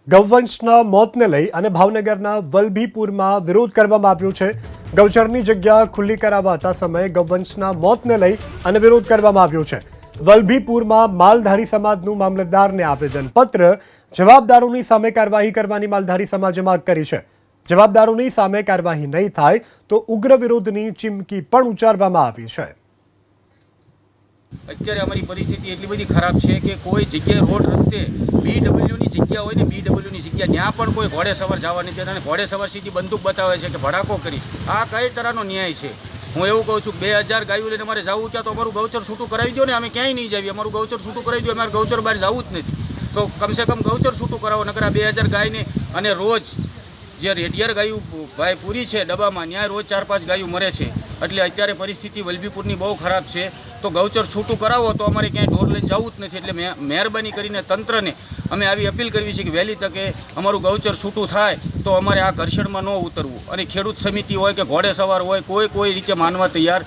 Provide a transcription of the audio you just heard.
ગૌવંશના મોતને લઈ અને ભાવનગરના વલભીપુરમાં વિરોધ કરવામાં આવ્યો છે। ગૌચરની જગ્યા ખુલ્લી કરાવતા સમયે ગૌવંશના મોતને લઈ અને વિરોધ કરવામાં આવ્યો છે। વલભીપુરમાં માલધારી સમાજનું મામલતદારને આવેદનપત્ર, જવાબદારોની સામે કાર્યવાહી કરવાની માલધારી સમાજે માંગ કરી છે। જવાબદારોની સામે કાર્યવાહી નહીં થાય તો ઉગ્ર વિરોધની ચીમકી પણ ઉચ્ચારવામાં આવી છે। અત્યારે અમારી પરિસ્થિતિ એટલી બધી ખરાબ છે કે કોઈ જગ્યાએ રોડ રસ્તે BWની જગ્યા હોય ને, BWની જગ્યા ત્યાં પણ કોઈ ઘોડે સવાર જવા નથી દેતા અને ઘોડે સવાર સીધી બંદૂક બતાવે છે કે ભડાકો કરી। આ કઈ તરહનો ન્યાય છે? હું એવું કહું છું, 2000 ગાયો લઈને અમારે જવું ત્યાં તો અમારું ગૌચર છૂટું કરાવી દો ને, અમે ક્યાંય નહીં જાવીએ, અમારું ગૌચર છૂટું કરાવી દો, અમારે ગૌચર બહાર જવું જ નથી તો કમસે કમ ગૌચર છૂટું કરાવો, નકર આ 2000 ગાયને અને રોજ જે રેડિયર ગાયું ભાઈ પૂરી છે ડબ્બામાં, ત્યાં રોજ 4-5 ગાયું મરે છે। એટલે અત્યારે પરિસ્થિતિ વલભીપુરની બહુ ખરાબ છે, તો ગૌચર છૂટું કરાવો તો અમારે ક્યાંય ઢોર લઈને જવું જ નથી। એટલે મહેરબાની કરીને તંત્રને અમે આવી અપીલ કરવી છે કે વહેલી તકે અમારું ગૌચર છૂટું થાય તો અમારે આ ઘર્ષણમાં ન ઉતરવું, અને ખેડૂત સમિતિ હોય કે ઘોડે સવાર હોય કોઈ રીતે માનવા તૈયાર